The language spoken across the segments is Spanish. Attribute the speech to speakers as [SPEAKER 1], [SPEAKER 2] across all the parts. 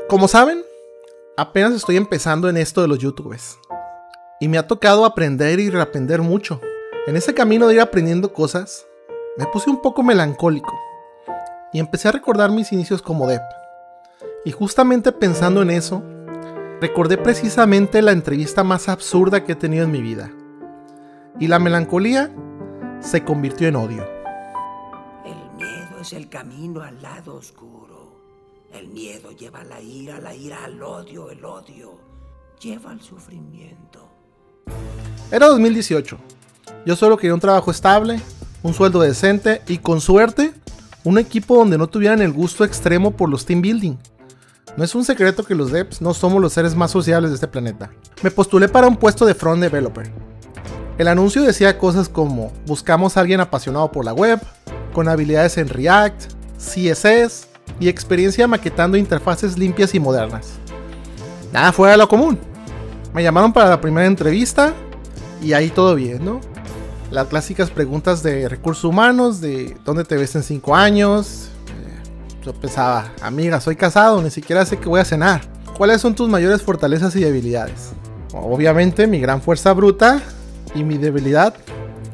[SPEAKER 1] Como saben, apenas estoy empezando en esto de los YouTubers. Y me ha tocado aprender y reaprender mucho. En ese camino de ir aprendiendo cosas, me puse un poco melancólico. Y empecé a recordar mis inicios como dev. Y justamente pensando en eso, recordé precisamente la entrevista más absurda que he tenido en mi vida. Y la melancolía se convirtió en odio.
[SPEAKER 2] El miedo es el camino al lado oscuro. El miedo lleva a la ira al odio, el odio lleva al sufrimiento.
[SPEAKER 1] Era 2018. Yo solo quería un trabajo estable, un sueldo decente y con suerte, un equipo donde no tuvieran el gusto extremo por los team building. No es un secreto que los devs no somos los seres más sociables de este planeta. Me postulé para un puesto de front developer. El anuncio decía cosas como: buscamos a alguien apasionado por la web, con habilidades en React, CSS y experiencia maquetando interfaces limpias y modernas. Nada fuera de lo común. Me llamaron para la primera entrevista y ahí todo bien, ¿no? Las clásicas preguntas de recursos humanos, de ¿dónde te ves en 5 años? Yo pensaba, amiga, soy casado, ni siquiera sé qué voy a cenar. ¿Cuáles son tus mayores fortalezas y debilidades? Obviamente mi gran fuerza bruta y mi debilidad,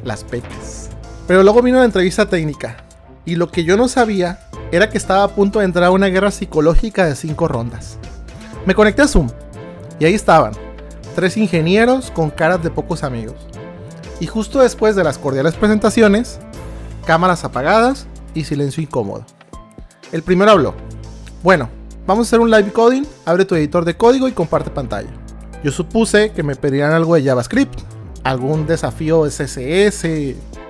[SPEAKER 1] las peques. Pero luego vino la entrevista técnica y lo que yo no sabía era que estaba a punto de entrar a una guerra psicológica de 5 rondas. Me conecté a Zoom y ahí estaban 3 ingenieros con caras de pocos amigos. Y justo después de las cordiales presentaciones, cámaras apagadas y silencio incómodo. El primero habló: bueno, vamos a hacer un live coding, abre tu editor de código y comparte pantalla. Yo supuse que me pedirían algo de JavaScript, algún desafío CSS,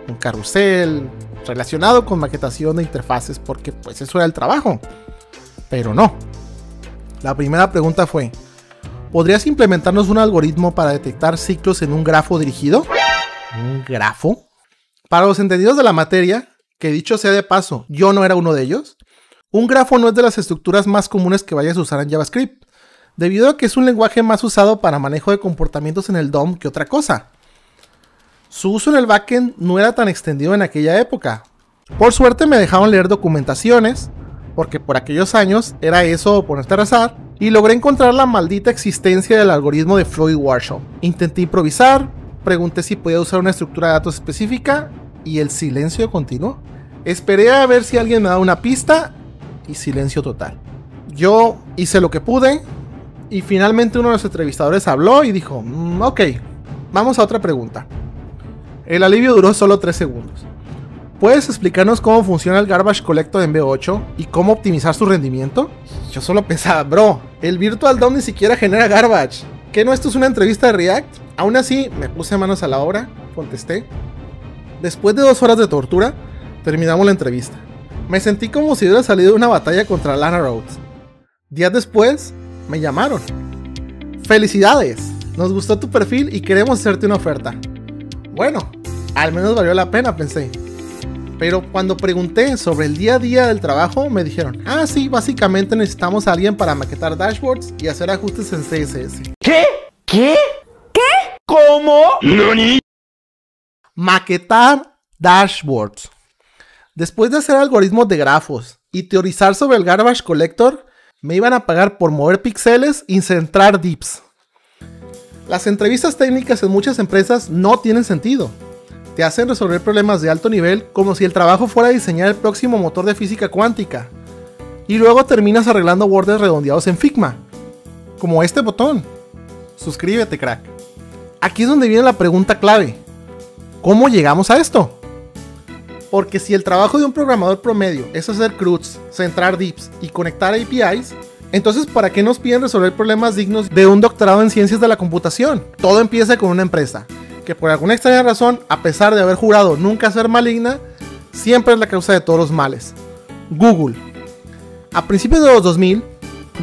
[SPEAKER 1] un carrusel relacionado con maquetación de interfaces, porque pues eso era el trabajo. Pero no. La primera pregunta fue: ¿podrías implementarnos un algoritmo para detectar ciclos en un grafo dirigido? ¿Un grafo? Para los entendidos de la materia, que dicho sea de paso, yo no era uno de ellos, un grafo no es de las estructuras más comunes que vayas a usar en JavaScript, debido a que es un lenguaje más usado para manejo de comportamientos en el DOM que otra cosa. Su uso en el backend no era tan extendido en aquella época. Por suerte me dejaron leer documentaciones, porque por aquellos años era eso o ponerte a rezar, y logré encontrar la maldita existencia del algoritmo de Floyd Warshall. Intenté improvisar, pregunté si podía usar una estructura de datos específica, y el silencio continuó. Esperé a ver si alguien me daba una pista, y silencio total. Yo hice lo que pude, y finalmente uno de los entrevistadores habló y dijo: ok, vamos a otra pregunta. El alivio duró solo 3 segundos. ¿Puedes explicarnos cómo funciona el Garbage Collector en V8 y cómo optimizar su rendimiento? Yo solo pensaba, bro, el Virtual DOM ni siquiera genera garbage. ¿Qué no esto es una entrevista de React? Aún así, me puse manos a la obra, contesté. Después de 2 horas de tortura, terminamos la entrevista. Me sentí como si hubiera salido de una batalla contra Lana Rhodes. Días después, me llamaron. ¡Felicidades! Nos gustó tu perfil y queremos hacerte una oferta. Bueno, al menos valió la pena, pensé. Pero cuando pregunté sobre el día a día del trabajo, me dijeron: ah, sí, básicamente necesitamos a alguien para maquetar dashboards y hacer ajustes en CSS.
[SPEAKER 3] ¿Qué? ¿Qué?
[SPEAKER 4] ¿Qué?
[SPEAKER 3] ¿Cómo? ¿Nani?
[SPEAKER 1] Maquetar dashboards. Después de hacer algoritmos de grafos y teorizar sobre el Garbage Collector, me iban a pagar por mover píxeles y centrar dips. Las entrevistas técnicas en muchas empresas no tienen sentido. Te hacen resolver problemas de alto nivel como si el trabajo fuera diseñar el próximo motor de física cuántica. Y luego terminas arreglando bordes redondeados en Figma. Como este botón. Suscríbete, crack. Aquí es donde viene la pregunta clave. ¿Cómo llegamos a esto? Porque si el trabajo de un programador promedio es hacer CRUDs, centrar dips y conectar APIs, entonces ¿para qué nos piden resolver problemas dignos de un doctorado en ciencias de la computación? Todo empieza con una empresa que por alguna extraña razón, a pesar de haber jurado nunca ser maligna, siempre es la causa de todos los males. Google. A principios de los 2000,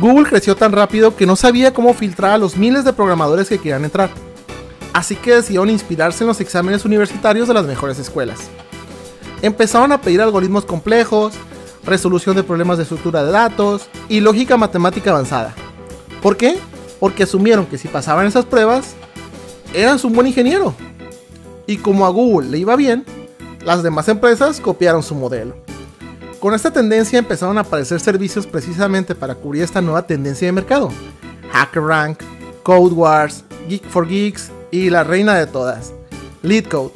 [SPEAKER 1] Google creció tan rápido que no sabía cómo filtrar a los miles de programadores que querían entrar. Así que decidieron inspirarse en los exámenes universitarios de las mejores escuelas. Empezaron a pedir algoritmos complejos, resolución de problemas de estructura de datos y lógica matemática avanzada. ¿Por qué? Porque asumieron que si pasaban esas pruebas, eras un buen ingeniero. Y como a Google le iba bien, las demás empresas copiaron su modelo. Con esta tendencia empezaron a aparecer servicios precisamente para cubrir esta nueva tendencia de mercado. HackerRank, CodeWars, Geek4Geeks y la reina de todas, LeetCode.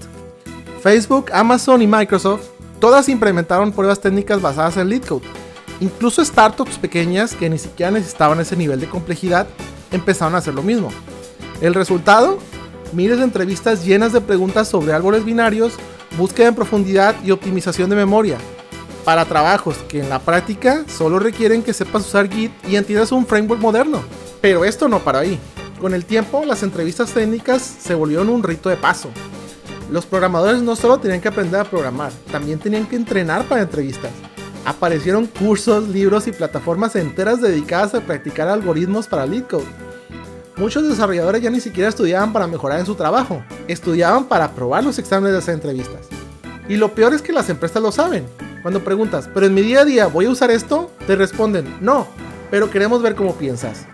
[SPEAKER 1] Facebook, Amazon y Microsoft todas implementaron pruebas técnicas basadas en LeetCode. Incluso startups pequeñas que ni siquiera necesitaban ese nivel de complejidad empezaron a hacer lo mismo. El resultado, miles de entrevistas llenas de preguntas sobre árboles binarios, búsqueda en profundidad y optimización de memoria, para trabajos que en la práctica solo requieren que sepas usar Git y entiendas un framework moderno. Pero esto no para ahí. Con el tiempo, las entrevistas técnicas se volvieron un rito de paso. Los programadores no solo tenían que aprender a programar, también tenían que entrenar para entrevistas. Aparecieron cursos, libros y plataformas enteras dedicadas a practicar algoritmos para LeetCode. Muchos desarrolladores ya ni siquiera estudiaban para mejorar en su trabajo, estudiaban para aprobar los exámenes de hacer entrevistas. Y lo peor es que las empresas lo saben. Cuando preguntas, ¿pero en mi día a día voy a usar esto?, te responden, no, pero queremos ver cómo piensas.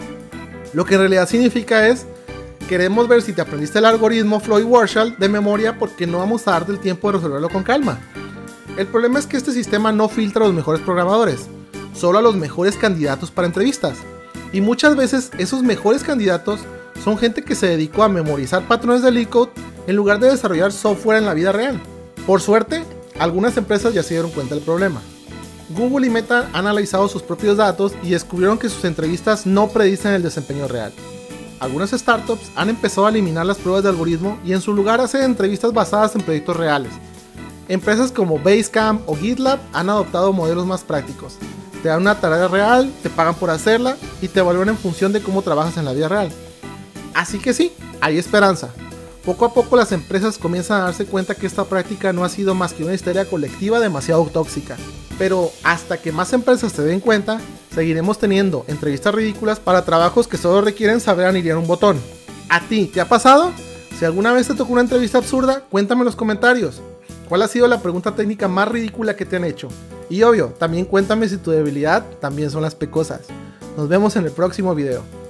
[SPEAKER 1] Lo que en realidad significa es, queremos ver si te aprendiste el algoritmo Floyd-Warshall de memoria porque no vamos a darte el tiempo de resolverlo con calma. El problema es que este sistema no filtra a los mejores programadores, solo a los mejores candidatos para entrevistas. Y muchas veces esos mejores candidatos son gente que se dedicó a memorizar patrones de LeetCode en lugar de desarrollar software en la vida real. Por suerte, algunas empresas ya se dieron cuenta del problema. Google y Meta han analizado sus propios datos y descubrieron que sus entrevistas no predicen el desempeño real. Algunas startups han empezado a eliminar las pruebas de algoritmo y en su lugar hacen entrevistas basadas en proyectos reales. Empresas como Basecamp o GitLab han adoptado modelos más prácticos. Te dan una tarea real, te pagan por hacerla y te evalúan en función de cómo trabajas en la vida real. Así que sí, hay esperanza. Poco a poco las empresas comienzan a darse cuenta que esta práctica no ha sido más que una histeria colectiva demasiado tóxica. Pero hasta que más empresas se den cuenta, seguiremos teniendo entrevistas ridículas para trabajos que solo requieren saber anillar un botón. ¿A ti te ha pasado? Si alguna vez te tocó una entrevista absurda, cuéntame en los comentarios. ¿Cuál ha sido la pregunta técnica más ridícula que te han hecho? Y obvio, también cuéntame si tu debilidad también son las pecosas. Nos vemos en el próximo video.